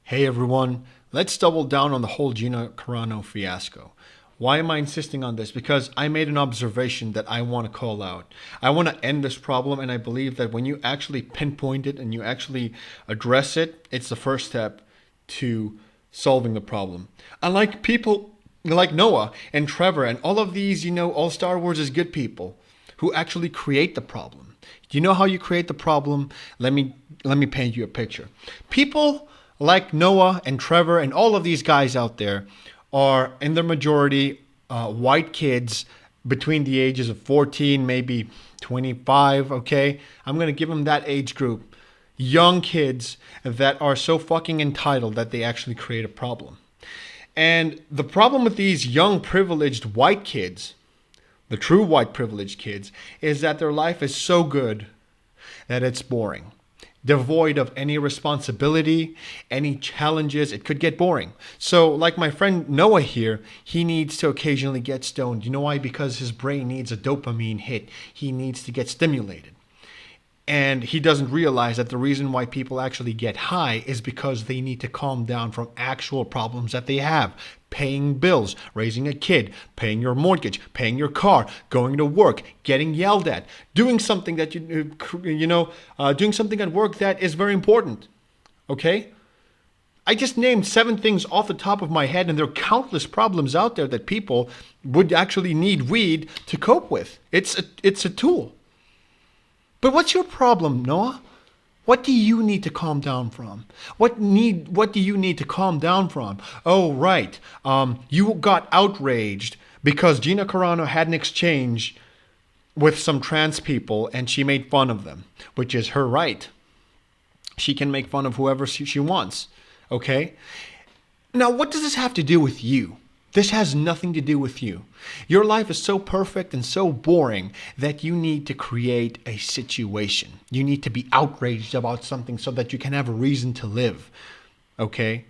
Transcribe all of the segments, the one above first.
Hey everyone, let's double down on the whole Gina Carano fiasco. Why am I insisting on this? Because I made an observation that I want to call out. I want to end this problem, and I believe that when you actually pinpoint it and you actually address it, it's the first step to solving the problem. Unlike people like Noah and Trevor and all of these, all Star Wars is good people who actually create the problem. Do you know how you create the problem? Let me paint you a picture. People like Noah and Trevor and all of these guys out there are in their majority white kids between the ages of 14, maybe 25, okay? I'm going to give them that age group. Young kids that are so fucking entitled that they actually create a problem. And the problem with these young privileged white kids, the true white privileged kids, is that their life is so good that it's boring. Devoid of any responsibility, any challenges. It could get boring. So like my friend Noah here, he needs to occasionally get stoned. You know why? Because his brain needs a dopamine hit. He needs to get stimulated. And he doesn't realize that the reason why people actually get high is because they need to calm down from actual problems that they have. Paying bills, raising a kid, paying your mortgage, paying your car, going to work, getting yelled at, doing something that doing something at work that is very important. Okay? I just named 7 things off the top of my head, and there are countless problems out there that people would actually need weed to cope with. It's a tool. But what's your problem, Noah? What do you need to calm down from? What do you need to calm down from? Oh, right. You got outraged because Gina Carano had an exchange with some trans people and she made fun of them, which is her right. She can make fun of whoever she wants. Okay? Now, what does this have to do with you? This has nothing to do with you. Your life is so perfect and so boring that you need to create a situation. You need to be outraged about something so that you can have a reason to live. Okay?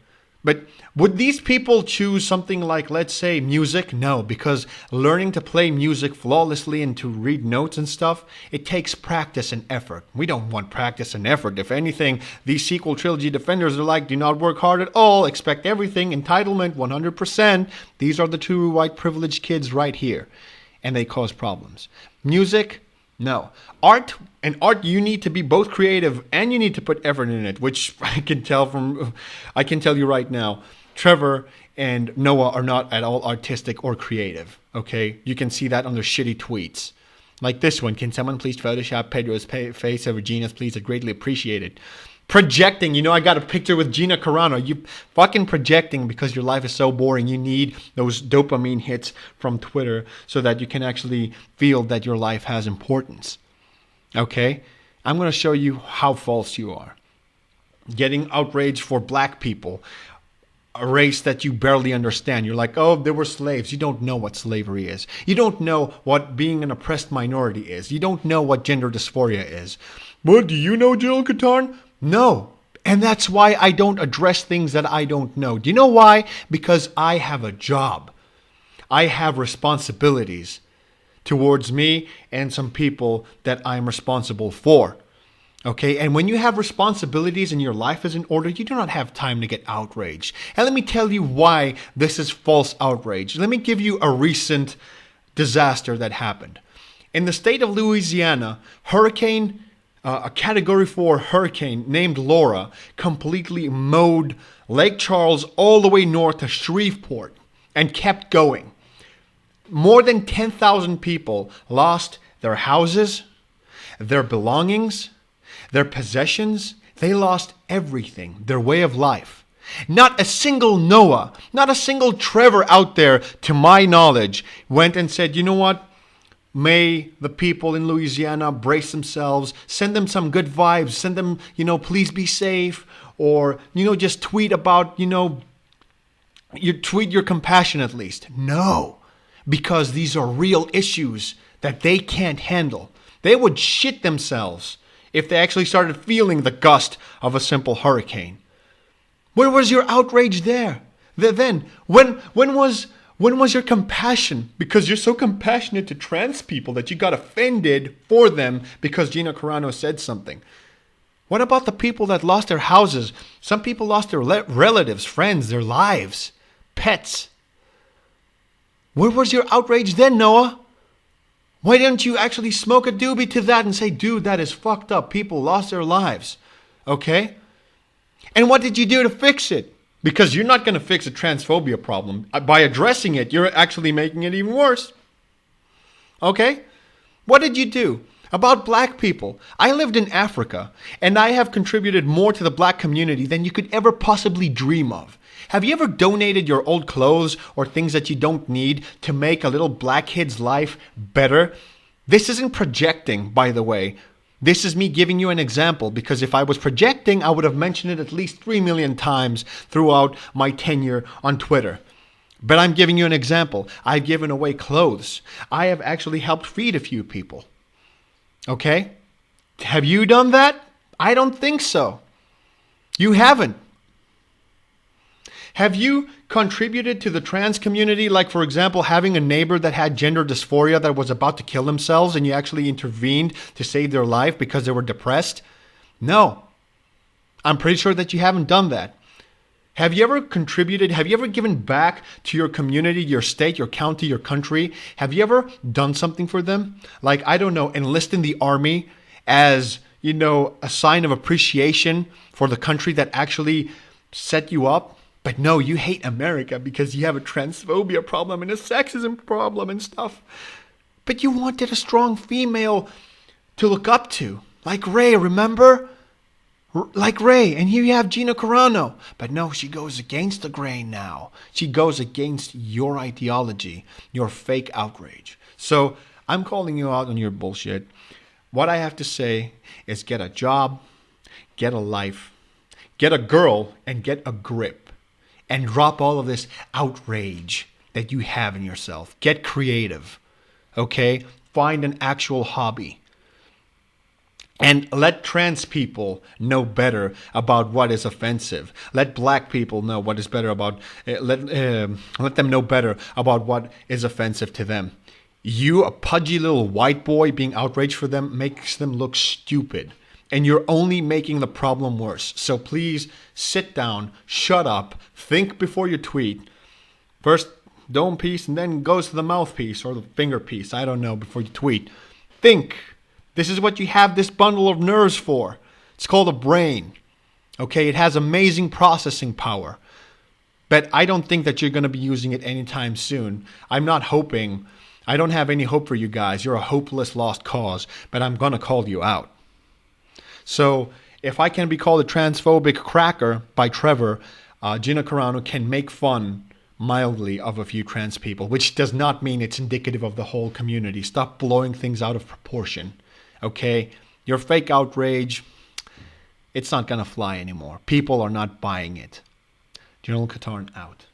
But would these people choose something like, let's say, music? No, because learning to play music flawlessly and to read notes and stuff, it takes practice and effort. We don't want practice and effort. If anything, these sequel trilogy defenders are like, do not work hard at all, expect everything, entitlement 100%. These are the true white privileged kids right here, and they cause problems. Music? No. Art, you need to be both creative and you need to put effort in it, which I can tell you right now, Trevor and Noah are not at all artistic or creative, okay? You can see that on their shitty tweets. Like this one, can someone please Photoshop Pedro's face over Gina's, please? I'd greatly appreciate it. Projecting, I got a picture with Gina Carano. You fucking projecting because your life is so boring. You need those dopamine hits from Twitter so that you can actually feel that your life has importance. Okay? I'm going to show you how false you are. Getting outraged for black people, a race that you barely understand. You're like, oh, they were slaves. You don't know what slavery is. You don't know what being an oppressed minority is. You don't know what gender dysphoria is. But do you know, Jill Katarn? No. And that's why I don't address things that I don't know. Do you know why? Because I have a job. I have responsibilities towards me and some people that I'm responsible for. Okay? And when you have responsibilities and your life is in order, you do not have time to get outraged. And let me tell you why this is false outrage. Let me give you a recent disaster that happened. In the state of Louisiana, a Category 4 hurricane named Laura completely mowed Lake Charles all the way north to Shreveport and kept going. More than 10,000 people lost their houses, their belongings, their possessions. They lost everything, their way of life. Not a single Noah, not a single Trevor out there, to my knowledge, went and said, you know what? May the people in Louisiana brace themselves, send them some good vibes, send them, please be safe, or, just tweet about, you tweet your compassion at least. No, because these are real issues that they can't handle. They would shit themselves if they actually started feeling the gust of a simple hurricane. Where was your outrage there? Then, when was your compassion? Because you're so compassionate to trans people that you got offended for them because Gina Carano said something. What about the people that lost their houses? Some people lost their relatives, friends, their lives, pets. Where was your outrage then, Noah? Why didn't you actually smoke a doobie to that and say, dude, that is fucked up. People lost their lives. Okay? And what did you do to fix it? Because you're not going to fix a transphobia problem. By addressing it, you're actually making it even worse. Okay? What did you do? About black people. I lived in Africa, and I have contributed more to the black community than you could ever possibly dream of. Have you ever donated your old clothes or things that you don't need to make a little black kid's life better? This isn't projecting, by the way. This is me giving you an example, because if I was projecting, I would have mentioned it at least 3 million times throughout my tenure on Twitter. But I'm giving you an example. I've given away clothes. I have actually helped feed a few people. Okay? Have you done that? I don't think so. You haven't. Have you contributed to the trans community, like, for example, having a neighbor that had gender dysphoria that was about to kill themselves and you actually intervened to save their life because they were depressed? No. I'm pretty sure that you haven't done that. Have you ever contributed? Have you ever given back to your community, your state, your county, your country? Have you ever done something for them? Like, I don't know, enlist in the army as, a sign of appreciation for the country that actually set you up? But no, you hate America because you have a transphobia problem and a sexism problem and stuff. But you wanted a strong female to look up to. Like Ray, remember? Like Ray, and here you have Gina Carano. But no, she goes against the grain now. She goes against your ideology, your fake outrage. So I'm calling you out on your bullshit. What I have to say is get a job, get a life, get a girl, and get a grip. And drop all of this outrage that you have in yourself. Get creative, okay? Find an actual hobby. And let trans people know better about what is offensive. Let black people know what is better about. Let them know better about what is offensive to them. You, a pudgy little white boy, being outraged for them makes them look stupid, and you're only making the problem worse. So please sit down, shut up, think before you tweet. First dome piece, and then goes to the mouthpiece or the finger piece. I don't know. Before you tweet, think. This is what you have this bundle of nerves for. It's called a brain. Okay, it has amazing processing power. But I don't think that you're going to be using it anytime soon. I'm not hoping. I don't have any hope for you guys. You're a hopeless lost cause. But I'm going to call you out. So if I can be called a transphobic cracker by Trevor, Gina Carano can make fun mildly of a few trans people, which does not mean it's indicative of the whole community. Stop blowing things out of proportion. Okay, your fake outrage, it's not going to fly anymore. People are not buying it. General Katarn out.